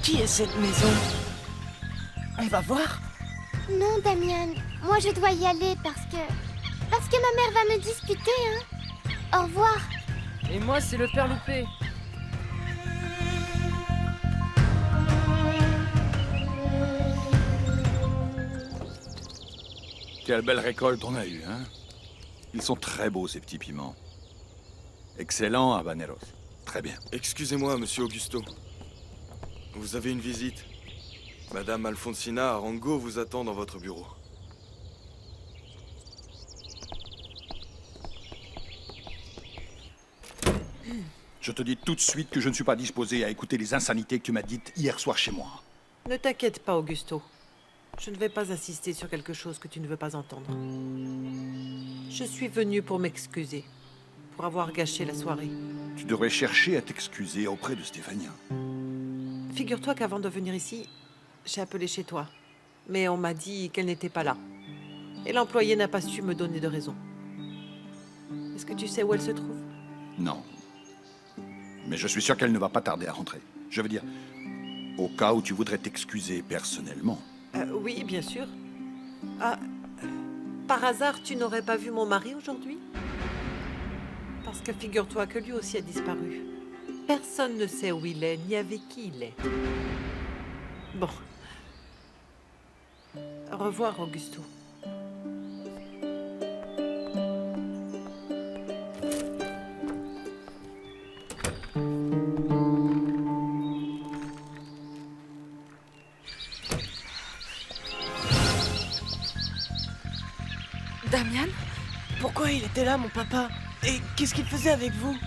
Qui est cette maison? On va voir? Non, Damian. Moi, je dois y aller parce que ma mère va me disputer, hein. Au revoir. Et moi, c'est le père Loupé. Quelle belle récolte on a eue, hein? Ils sont très beaux, ces petits piments. Excellent, habaneros. Très bien. Excusez-moi, monsieur Augusto. Vous avez une visite. Madame Alfonsina Arango vous attend dans votre bureau. Je te dis tout de suite que je ne suis pas disposé à écouter les insanités que tu m'as dites hier soir chez moi. Ne t'inquiète pas, Augusto. Je ne vais pas insister sur quelque chose que tu ne veux pas entendre. Je suis venu pour m'excuser, pour avoir gâché la soirée. Tu devrais chercher à t'excuser auprès de Stéphania. Figure-toi qu'avant de venir ici, j'ai appelé chez toi. Mais on m'a dit qu'elle n'était pas là. Et l'employé n'a pas su me donner de raison. Est-ce que tu sais où elle se trouve? Non. Mais je suis sûr qu'elle ne va pas tarder à rentrer. Je veux dire, au cas où tu voudrais t'excuser personnellement. Oui, bien sûr. Ah, par hasard, tu n'aurais pas vu mon mari aujourd'hui? Parce que figure-toi que lui aussi a disparu. Personne ne sait où il est, ni avec qui il est. Bon. Au revoir, Augusto. Damian? Pourquoi il était là, mon papa? Et qu'est-ce qu'il faisait avec vous?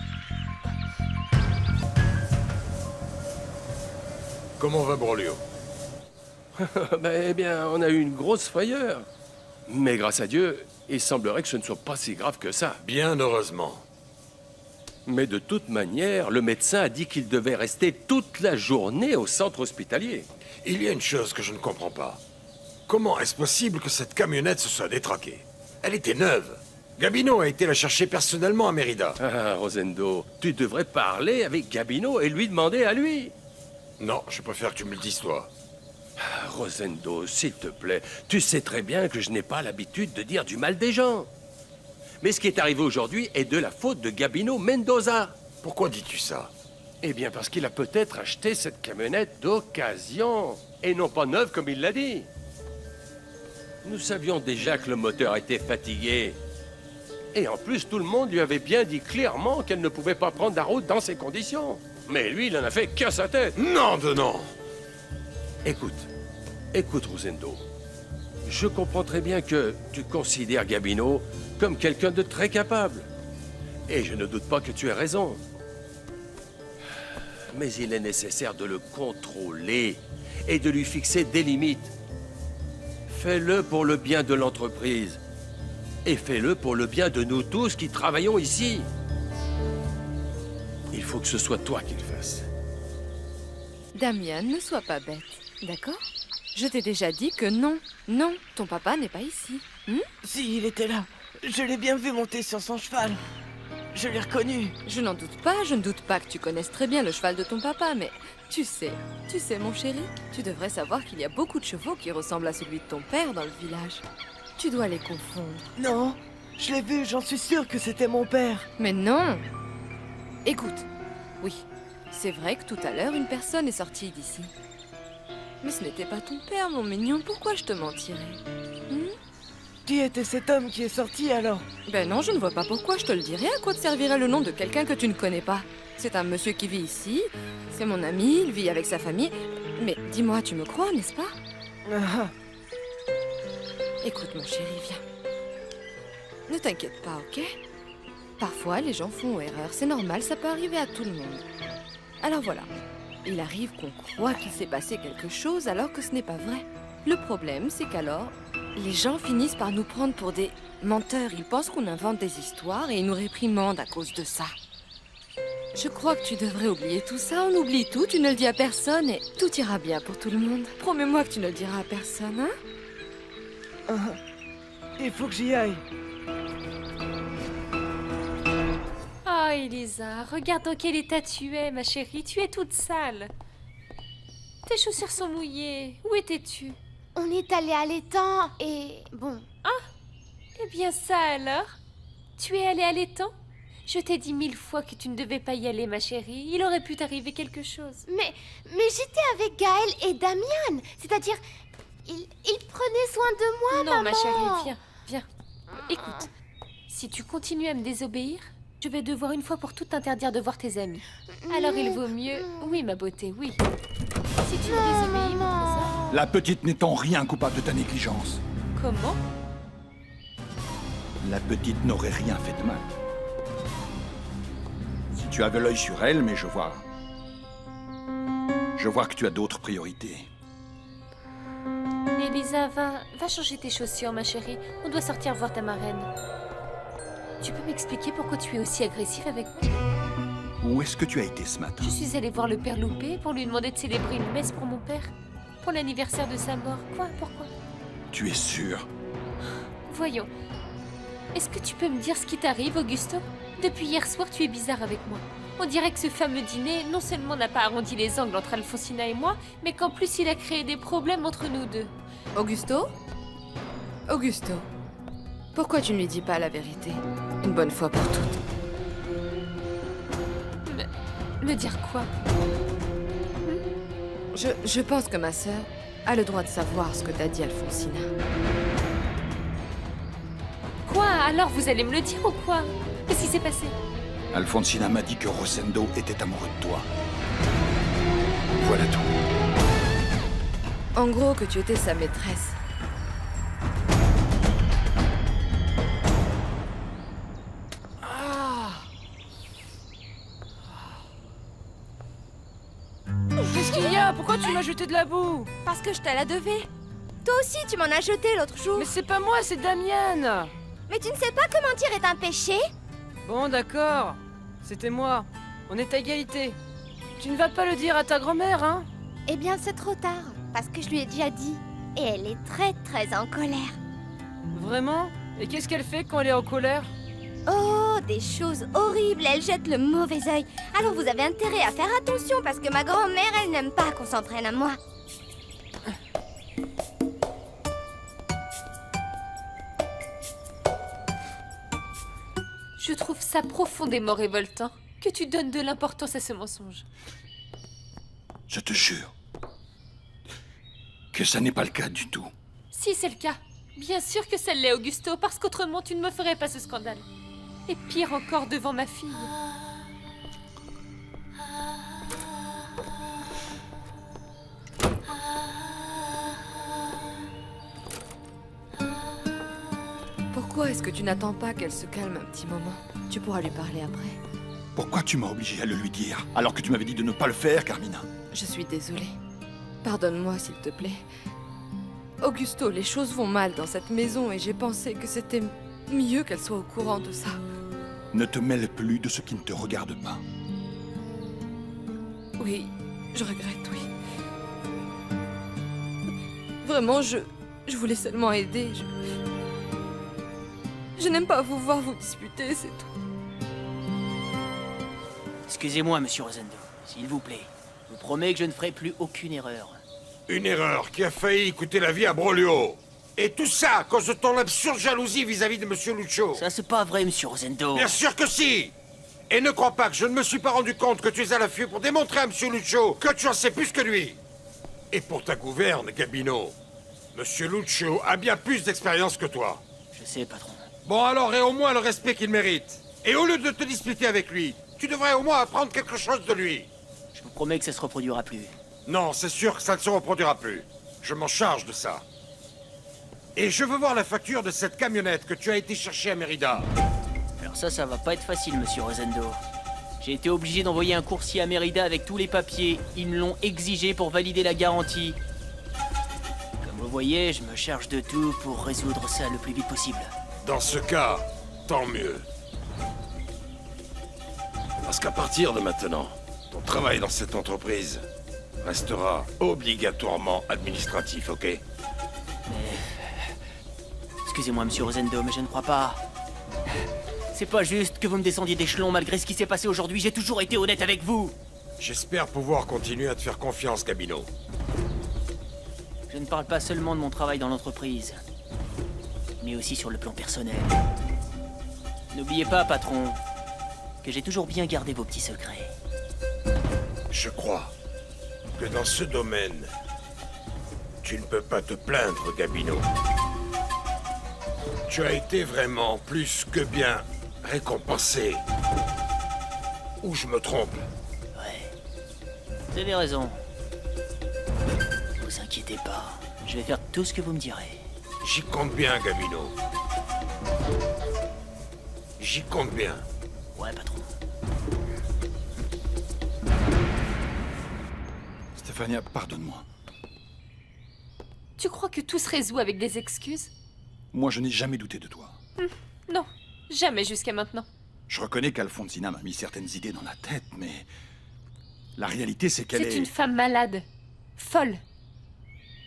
Comment va Brolio? Eh bien, on a eu une grosse frayeur. Mais grâce à Dieu, il semblerait que ce ne soit pas si grave que ça. Bien heureusement. Mais de toute manière, le médecin a dit qu'il devait rester toute la journée au centre hospitalier. Il y a une chose que je ne comprends pas. Comment est-ce possible que cette camionnette se soit détraquée? Elle était neuve. Gabino a été la chercher personnellement à Mérida. Ah, Rosendo, tu devrais parler avec Gabino et lui demander à lui. Non, je préfère que tu me le dises toi. Ah, Rosendo, s'il te plaît, tu sais très bien que je n'ai pas l'habitude de dire du mal des gens. Mais ce qui est arrivé aujourd'hui est de la faute de Gabino Mendoza. Pourquoi dis-tu ça? Eh bien, parce qu'il a peut-être acheté cette camionnette d'occasion, et non pas neuve comme il l'a dit. Nous savions déjà que le moteur était fatigué. Et en plus, tout le monde lui avait bien dit clairement qu'elle ne pouvait pas prendre la route dans ces conditions. Mais lui, il en a fait qu'à sa tête. Non de non! Écoute, Rosendo. Je comprends très bien que tu considères Gabino comme quelqu'un de très capable. Et je ne doute pas que tu aies raison. Mais il est nécessaire de le contrôler et de lui fixer des limites. Fais-le pour le bien de l'entreprise. Et fais-le pour le bien de nous tous qui travaillons ici. Il faut que ce soit toi qui le fasses. Damian, ne sois pas bête, d'accord? Je t'ai déjà dit que non, ton papa n'est pas ici. Si, il était là. Je l'ai bien vu monter sur son cheval. Je l'ai reconnu. Je n'en doute pas, je ne doute pas que tu connaisses très bien le cheval de ton papa, mais tu sais, mon chéri, tu devrais savoir qu'il y a beaucoup de chevaux qui ressemblent à celui de ton père dans le village. Tu dois les confondre. Non, je l'ai vu, j'en suis sûre que c'était mon père. Mais non! Écoute, oui, c'est vrai que tout à l'heure, une personne est sortie d'ici. Mais ce n'était pas ton père, mon mignon, pourquoi je te mentirais? Qui était cet homme qui est sorti alors? Ben non, je ne vois pas pourquoi, je te le dirais. À quoi te servirait le nom de quelqu'un que tu ne connais pas? C'est un monsieur qui vit ici, c'est mon ami, il vit avec sa famille. Mais dis-moi, tu me crois, n'est-ce pas? Ah. Écoute, mon chéri, viens. Ne t'inquiète pas, ok? Parfois, les gens font erreur, c'est normal, ça peut arriver à tout le monde. Alors voilà, il arrive qu'on croit qu'il s'est passé quelque chose alors que ce n'est pas vrai. Le problème, c'est qu'alors, les gens finissent par nous prendre pour des menteurs. Ils pensent qu'on invente des histoires et ils nous réprimandent à cause de ça. Je crois que tu devrais oublier tout ça, on oublie tout, tu ne le dis à personne et tout ira bien pour tout le monde. Promets-moi que tu ne le diras à personne, hein? Il faut que j'y aille. Oh, Elisa, regarde dans quel état tu es, ma chérie. Tu es toute sale. Tes chaussures sont mouillées. Où étais-tu? On est allé à l'étang et... bon... Eh bien ça alors? Tu es allé à l'étang? Je t'ai dit 1000 fois que tu ne devais pas y aller, ma chérie. Il aurait pu t'arriver quelque chose. Mais j'étais avec Gaël et Damian. C'est-à-dire, ils prenaient soin de moi, Non, maman. ma chérie, viens, viens. Écoute, si tu continues à me désobéir, je vais devoir une fois pour toutes t'interdire de voir tes amis. Alors il vaut mieux... Oui, ma beauté, oui. Si tu me désobéis, mon trésor... La petite n'est en rien coupable de ta négligence. Comment? La petite n'aurait rien fait de mal. Si tu avais l'œil sur elle, mais je vois... Je vois que tu as d'autres priorités. Elisa, va changer tes chaussures, ma chérie. On doit sortir voir ta marraine. Tu peux m'expliquer pourquoi tu es aussi agressif avec moi? Où est-ce que tu as été ce matin? Je suis allée voir le père Loupé pour lui demander de célébrer une messe pour mon père. Pour l'anniversaire de sa mort. Quoi? Pourquoi? Tu es sûr? Voyons. Est-ce que tu peux me dire ce qui t'arrive, Augusto? Depuis hier soir, tu es bizarre avec moi. On dirait que ce fameux dîner, non seulement n'a pas arrondi les angles entre Alfonsina et moi, mais qu'en plus il a créé des problèmes entre nous deux. Augusto? Augusto, pourquoi tu ne lui dis pas la vérité? Une bonne fois pour toutes. Me dire quoi? Je pense que ma sœur a le droit de savoir ce que t'as dit Alfonsina. Quoi? Alors vous allez me le dire ou quoi? Qu'est-ce qui s'est passé? Alfonsina m'a dit que Rosendo était amoureux de toi. Voilà tout. En gros, que tu étais sa maîtresse. Qu'est-ce qu'il y a? Pourquoi tu m'as jeté de la boue? Parce que je te la devais. Toi aussi, tu m'en as jeté l'autre jour. Mais c'est pas moi, c'est Damian. Mais tu ne sais pas que mentir est un péché? Bon, d'accord. C'était moi. On est à égalité. Tu ne vas pas le dire à ta grand-mère, hein? Eh bien, c'est trop tard, parce que je lui ai déjà dit. Et elle est très très en colère. Vraiment? Et qu'est-ce qu'elle fait quand elle est en colère? Oh, des choses horribles, elle jette le mauvais œil. Alors vous avez intérêt à faire attention, parce que ma grand-mère, elle n'aime pas qu'on s'en prenne à moi. Je trouve ça profondément révoltant que tu donnes de l'importance à ce mensonge. Je te jure que ça n'est pas le cas du tout. Si c'est le cas, bien sûr que ça l'est, Augusto, parce qu'autrement tu ne me ferais pas ce scandale. Et pire encore devant ma fille. Pourquoi est-ce que tu n'attends pas qu'elle se calme un petit moment? Tu pourras lui parler après. Pourquoi tu m'as obligé à le lui dire, alors que tu m'avais dit de ne pas le faire, Carmina? Je suis désolée. Pardonne-moi, s'il te plaît. Augusto, les choses vont mal dans cette maison et j'ai pensé que c'était mieux qu'elle soit au courant de ça. Ne te mêle plus de ce qui ne te regarde pas. Oui, je regrette, oui. Vraiment, je voulais seulement aider. Je n'aime pas vous voir vous disputer, c'est tout. Excusez-moi, monsieur Rosendo, s'il vous plaît. Je vous promets que je ne ferai plus aucune erreur. Une erreur qui a failli coûter la vie à Brolio. Et tout ça à cause de ton absurde jalousie vis-à-vis de monsieur Lucio. Ça, c'est pas vrai, monsieur Rosendo. Bien sûr que si! Et ne crois pas que je ne me suis pas rendu compte que tu es à l'affût pour démontrer à monsieur Lucio que tu en sais plus que lui. Et pour ta gouverne, Gabino, monsieur Lucio a bien plus d'expérience que toi. Je sais, patron. Bon alors, aie au moins le respect qu'il mérite. Et au lieu de te disputer avec lui, tu devrais au moins apprendre quelque chose de lui. Je vous promets que ça se reproduira plus. Non, c'est sûr que ça ne se reproduira plus. Je m'en charge de ça. Et je veux voir la facture de cette camionnette que tu as été chercher à Mérida. Alors ça va pas être facile, monsieur Rosendo. J'ai été obligé d'envoyer un coursier à Mérida avec tous les papiers. Ils me l'ont exigé pour valider la garantie. Comme vous voyez, je me charge de tout pour résoudre ça le plus vite possible. Dans ce cas, tant mieux. Parce qu'à partir de maintenant, ton travail dans cette entreprise restera obligatoirement administratif, ok? Excusez-moi, monsieur Rosendo, mais je ne crois pas. C'est pas juste que vous me descendiez d'échelon malgré ce qui s'est passé aujourd'hui. J'ai toujours été honnête avec vous. J'espère pouvoir continuer à te faire confiance, Gabino. Je ne parle pas seulement de mon travail dans l'entreprise, mais aussi sur le plan personnel. N'oubliez pas, patron, que j'ai toujours bien gardé vos petits secrets. Je crois que dans ce domaine, tu ne peux pas te plaindre, Gabino. Tu as été vraiment plus que bien récompensé. Ou je me trompe? Ouais, vous avez raison. Vous inquiétez pas, je vais faire tout ce que vous me direz. J'y compte bien, Gabino. J'y compte bien. Ouais, patron. Stéphania, pardonne-moi. Tu crois que tout se résout avec des excuses? Moi, je n'ai jamais douté de toi. Non, jamais jusqu'à maintenant. Je reconnais qu'Alfonsina m'a mis certaines idées dans la tête, mais... La réalité, c'est qu'elle est... C'est une femme malade, folle,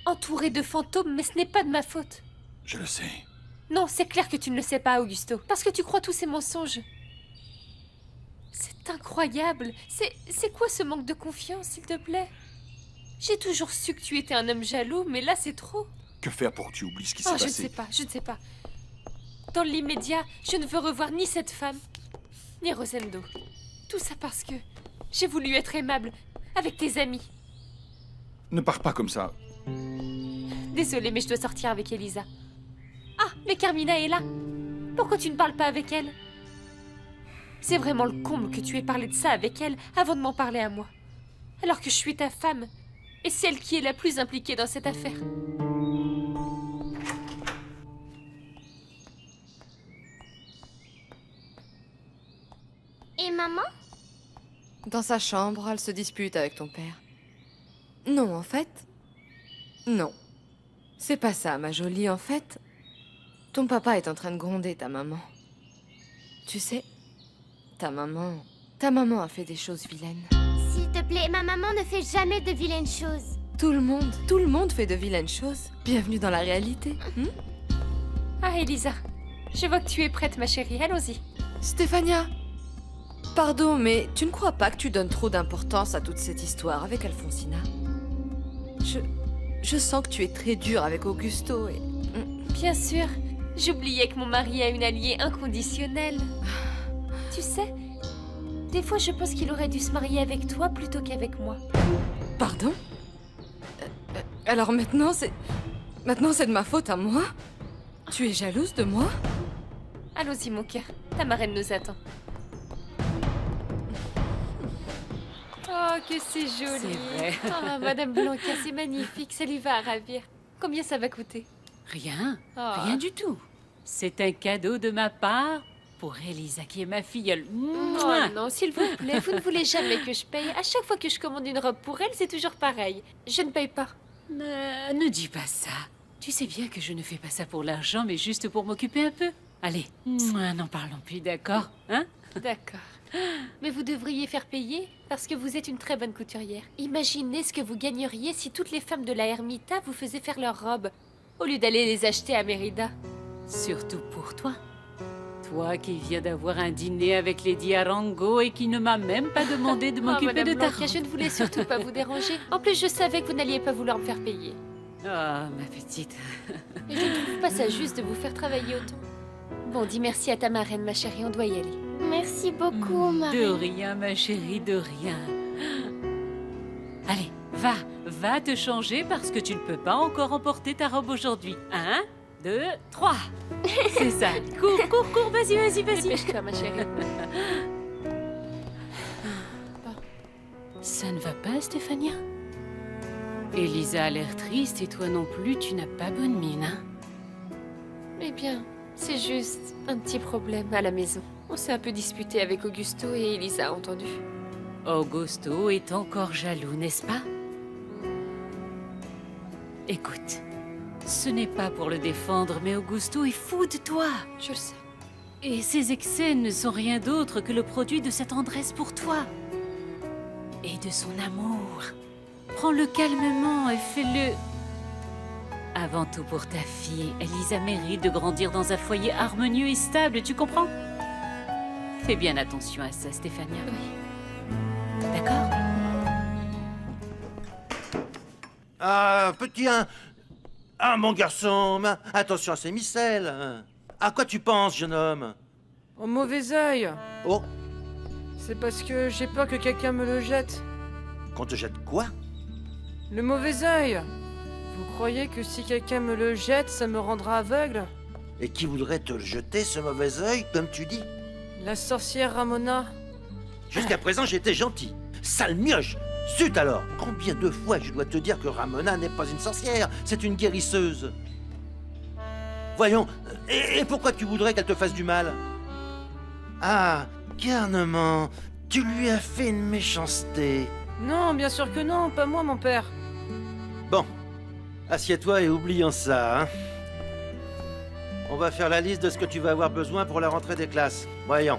entourée de fantômes, mais ce n'est pas de ma faute. Je le sais. Non, c'est clair que tu ne le sais pas, Augusto, parce que tu crois tous ces mensonges. C'est incroyable. C'est quoi ce manque de confiance, s'il te plaît? J'ai toujours su que tu étais un homme jaloux, mais là, c'est trop. Que faire pour que tu oublies ce qui s'est Oh, passé? je ne sais pas. Dans l'immédiat, je ne veux revoir ni cette femme, ni Rosendo. Tout ça parce que j'ai voulu être aimable avec tes amis. Ne pars pas comme ça. Désolée, mais je dois sortir avec Elisa. Ah, mais Carmina est là. Pourquoi tu ne parles pas avec elle? C'est vraiment le comble que tu aies parlé de ça avec elle avant de m'en parler à moi. Alors que je suis ta femme et celle qui est la plus impliquée dans cette affaire. Et maman? Dans sa chambre, elle se dispute avec ton père. Non, en fait... Non. C'est pas ça, ma jolie, en fait. Ton papa est en train de gronder ta maman. Tu sais, ta maman a fait des choses vilaines. S'il te plaît, ma maman ne fait jamais de vilaines choses. Tout le monde fait de vilaines choses. Bienvenue dans la réalité. Ah, Elisa, je vois que tu es prête, ma chérie. Allons-y. Stéphania, pardon, mais tu ne crois pas que tu donnes trop d'importance à toute cette histoire avec Alfonsina? Je sens que tu es très dure avec Augusto et... Bien sûr, j'oubliais que mon mari a une alliée inconditionnelle. Tu sais, des fois je pense qu'il aurait dû se marier avec toi plutôt qu'avec moi. Pardon? Alors maintenant c'est de ma faute à moi? Tu es jalouse de moi? Allons-y, mon cœur. Ta marraine nous attend. Oh, que c'est joli. C'est vrai. Oh, Madame Blanca, c'est magnifique. Ça lui va ravir. Combien ça va coûter? Rien. Oh. Rien du tout. C'est un cadeau de ma part pour Elisa, qui est ma filleule. Oh non, s'il vous plaît, vous ne voulez jamais que je paye. À chaque fois que je commande une robe pour elle, c'est toujours pareil. Je ne paye pas. Ne dis pas ça. Tu sais bien que je ne fais pas ça pour l'argent, mais juste pour m'occuper un peu. Allez, n'en parlons plus, d'accord? Hein? D'accord. Mais vous devriez faire payer parce que vous êtes une très bonne couturière. Imaginez ce que vous gagneriez si toutes les femmes de la Ermita vous faisaient faire leurs robes au lieu d'aller les acheter à Mérida. Surtout pour toi. Toi qui viens d'avoir un dîner avec Lady Arango et qui ne m'a même pas demandé de m'occuper de ta Blanca, robe. je ne voulais surtout pas vous déranger. En plus, je savais que vous n'alliez pas vouloir me faire payer. Oh, ma petite. Et je ne trouve pas ça juste de vous faire travailler autant. Bon, dis merci à ta marraine, ma chérie, on doit y aller. Merci beaucoup, De Marie. rien, ma chérie, de rien. Allez, va te changer parce que tu ne peux pas encore emporter ta robe aujourd'hui. 1, 2, 3. C'est ça. Cours, vas-y. Dépêche-toi, ma chérie. Ça ne va pas, Stéphania? Elisa a l'air triste et toi non plus, tu n'as pas bonne mine, hein? Eh bien, c'est juste un petit problème à la maison. On s'est un peu disputé avec Augusto et Elisa a entendu. Augusto est encore jaloux, n'est-ce pas? Écoute, ce n'est pas pour le défendre, mais Augusto est fou de toi. Je le sais. Et ses excès ne sont rien d'autre que le produit de sa tendresse pour toi. Et de son amour. Prends-le calmement et fais-le... Avant tout pour ta fille, Elisa mérite de grandir dans un foyer harmonieux et stable, tu comprends? Fais bien attention à ça, Stéphania. Oui. D'accord? Ah, petit 1, Ah, mon garçon, mais attention à ces micelles. À quoi tu penses, jeune homme? Au mauvais œil. Oh, C'est parce que j'ai peur que quelqu'un me le jette. qu'on te jette quoi? Le mauvais œil. Vous croyez que si quelqu'un me le jette, ça me rendra aveugle? Et qui voudrait te le jeter, ce mauvais œil, comme tu dis? La sorcière Ramona. Jusqu'à présent, j'étais gentil. Sale mioche! Zut alors! Combien de fois je dois te dire que Ramona n'est pas une sorcière, c'est une guérisseuse? Voyons, et pourquoi tu voudrais qu'elle te fasse du mal? Ah, garnement, tu lui as fait une méchanceté. Non, bien sûr que non, pas moi, mon père. Bon, assieds-toi et oublions ça, hein. On va faire la liste de ce que tu vas avoir besoin pour la rentrée des classes. Voyons.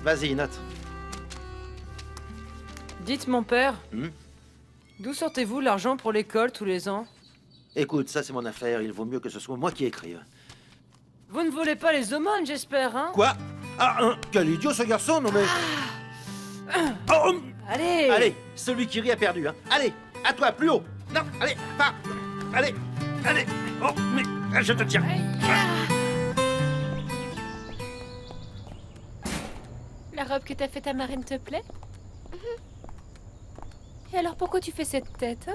Vas-y, note. Dites, mon père, Hmm? d'où sortez-vous l'argent pour l'école tous les ans? Écoute, ça c'est mon affaire, il vaut mieux que ce soit moi qui écrive. Vous ne volez pas les aumônes, j'espère, hein? Quoi? Ah, quel idiot ce garçon, non mais... Oh, Allez! allez, celui qui rit a perdu, hein. Allez, à toi, plus haut. Non, allez, pas. Allez, allez. Oh, mais je te tiens. La robe que t'as fait ta marraine te plaît? Et alors pourquoi tu fais cette tête, hein?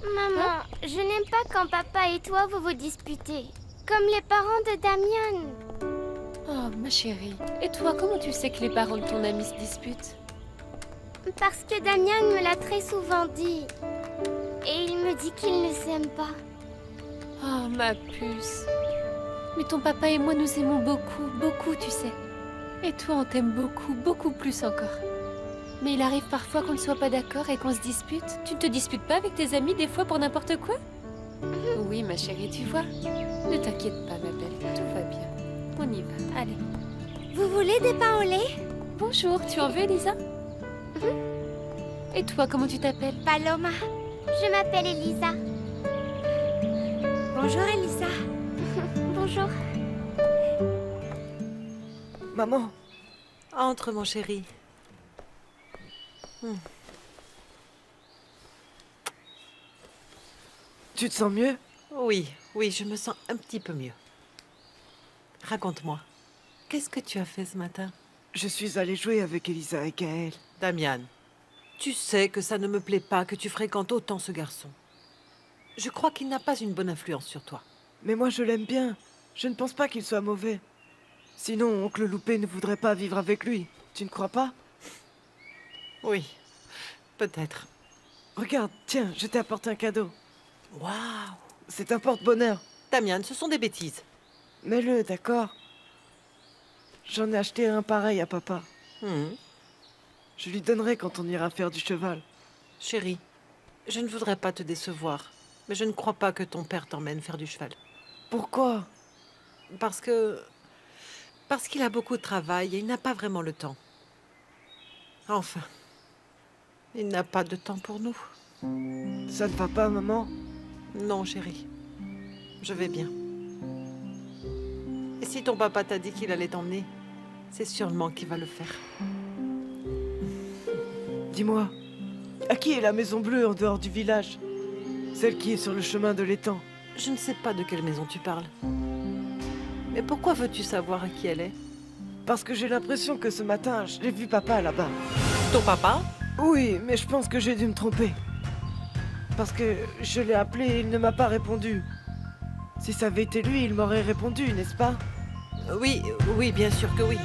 Maman, je n'aime pas quand papa et toi vous vous disputez. Comme les parents de Damian. Oh, ma chérie. Et toi, comment tu sais que les parents de ton ami se disputent? Parce que Damian me l'a très souvent dit. Et il me dit qu'il ne s'aime pas. Oh, ma puce. Mais ton papa et moi nous aimons beaucoup, beaucoup, tu sais. Et toi, on t'aime beaucoup, beaucoup plus encore. Mais il arrive parfois qu'on ne soit pas d'accord et qu'on se dispute. Tu ne te disputes pas avec tes amis des fois pour n'importe quoi? Oui, ma chérie, tu vois. Ne t'inquiète pas, ma belle, tout va bien. On y va, allez. Vous voulez des pains au lait? Bonjour, tu en veux, Elisa? Et toi, comment tu t'appelles? Paloma. Je m'appelle Elisa. Bonjour, Elisa. Bonjour. Maman. Entre, mon chéri. Tu te sens mieux? Oui, oui, je me sens un petit peu mieux. Raconte-moi, qu'est-ce que tu as fait ce matin? Je suis allée jouer avec Elisa et Gaël. Damian, tu sais que ça ne me plaît pas que tu fréquentes autant ce garçon. Je crois qu'il n'a pas une bonne influence sur toi. Mais moi, je l'aime bien. Je ne pense pas qu'il soit mauvais. Sinon, oncle Loupé ne voudrait pas vivre avec lui. Tu ne crois pas? Oui, peut-être. Regarde, tiens, je t'ai apporté un cadeau. Waouh! C'est un porte-bonheur. Damian, ce sont des bêtises. Mets-le, d'accord? J'en ai acheté un pareil à papa. Je lui donnerai quand on ira faire du cheval. Chérie, je ne voudrais pas te décevoir, mais je ne crois pas que ton père t'emmène faire du cheval. Pourquoi? Parce qu'il a beaucoup de travail et il n'a pas vraiment le temps. Enfin, il n'a pas de temps pour nous. Ça ne va pas, maman? Non, chérie. Je vais bien. Et si ton papa t'a dit qu'il allait t'emmener, c'est sûrement qu'il va le faire. Dis-moi, à qui est la Maison Bleue en dehors du village? Celle qui est sur le chemin de l'étang. Je ne sais pas de quelle maison tu parles. Mais pourquoi veux-tu savoir à qui elle est? Parce que j'ai l'impression que ce matin, j'ai vu papa là-bas. Ton papa? Oui, mais je pense que j'ai dû me tromper. Parce que je l'ai appelé et il ne m'a pas répondu. Si ça avait été lui, il m'aurait répondu, n'est-ce pas? Oui, oui, bien sûr que oui.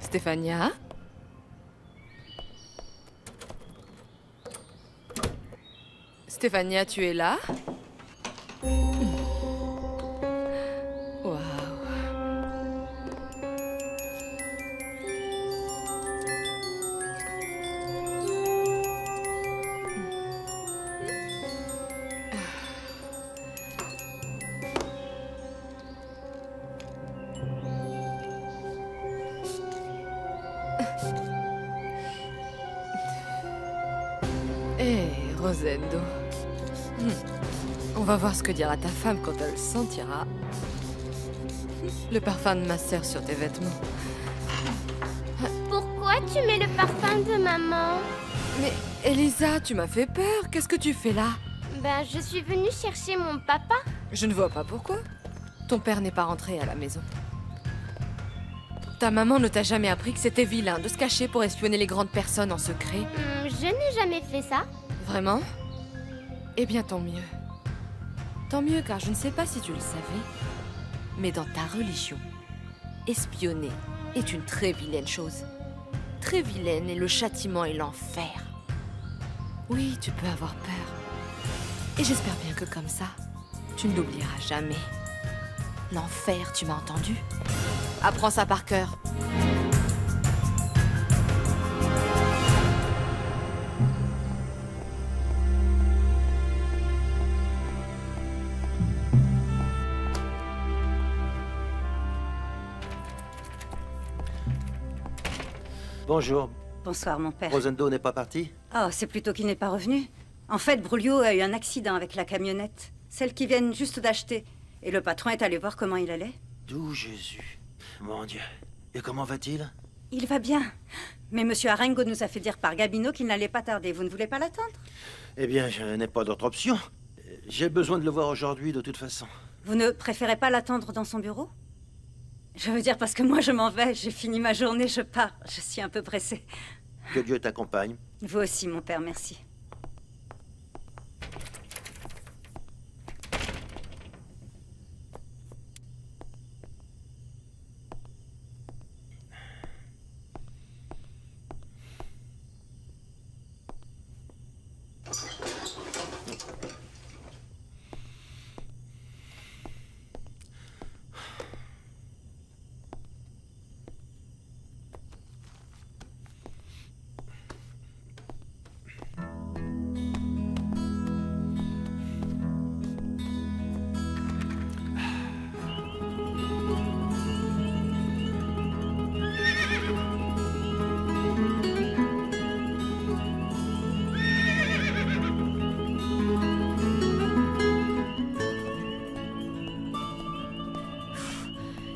Stéphania? Stéphania, tu es là? Waouh. Hé, Rosendo. On va voir ce que dira ta femme quand elle sentira le parfum de ma sœur sur tes vêtements. Pourquoi tu mets le parfum de maman? Mais Elisa, tu m'as fait peur. Qu'est-ce que tu fais là? Ben, je suis venue chercher mon papa. Je ne vois pas pourquoi. Ton père n'est pas rentré à la maison. Ta maman ne t'a jamais appris que c'était vilain de se cacher pour espionner les grandes personnes en secret? Je n'ai jamais fait ça. Vraiment? Eh bien, tant mieux. Tant mieux, car je ne sais pas si tu le savais, mais dans ta religion, espionner est une très vilaine chose. Très vilaine, et le châtiment est l'enfer. Oui, tu peux avoir peur. Et j'espère bien que comme ça, tu ne l'oublieras jamais. L'enfer, tu m'as entendu? Apprends ça par cœur. Bonjour. Bonsoir, mon père. Rosendo n'est pas parti? Oh, c'est plutôt qu'il n'est pas revenu. En fait, Brulio a eu un accident avec la camionnette. Celle qu'ils viennent juste d'acheter. Et le patron est allé voir comment il allait. D'où Jésus? Mon Dieu. Et comment va-t-il? Il va bien. Mais Monsieur Arengo nous a fait dire par Gabino qu'il n'allait pas tarder. Vous ne voulez pas l'attendre? Eh bien, je n'ai pas d'autre option. J'ai besoin de le voir aujourd'hui, de toute façon. Vous ne préférez pas l'attendre dans son bureau? Je veux dire, parce que moi, je m'en vais. J'ai fini ma journée, je pars. Je suis un peu pressée. Que Dieu t'accompagne. Vous aussi, mon père, merci.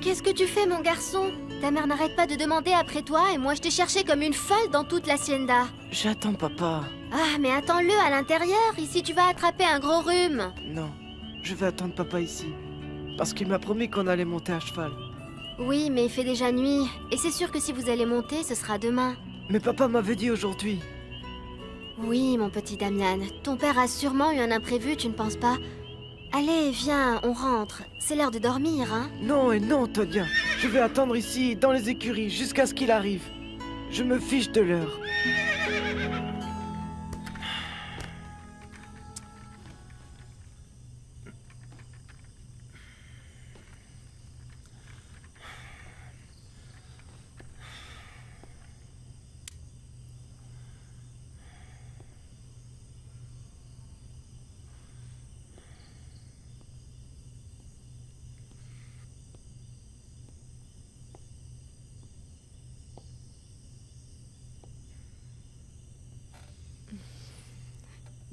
Qu'est-ce que tu fais, mon garçon? Ta mère n'arrête pas de demander après toi et moi je t'ai cherché comme une folle dans toute l'hacienda. J'attends papa. Ah, mais attends-le à l'intérieur, ici tu vas attraper un gros rhume. Non, je vais attendre papa ici. Parce qu'il m'a promis qu'on allait monter à cheval. Oui, mais il fait déjà nuit. Et c'est sûr que si vous allez monter, ce sera demain. Mais papa m'avait dit aujourd'hui. Oui, mon petit Damian. Ton père a sûrement eu un imprévu, tu ne penses pas? Allez, viens, on rentre. C'est l'heure de dormir, hein? Non et non, Tonia. Je vais attendre ici, dans les écuries, jusqu'à ce qu'il arrive. Je me fiche de l'heure.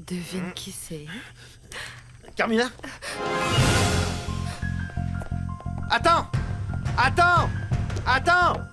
Devine qui c'est. Carmina? Attends! Attends! Attends!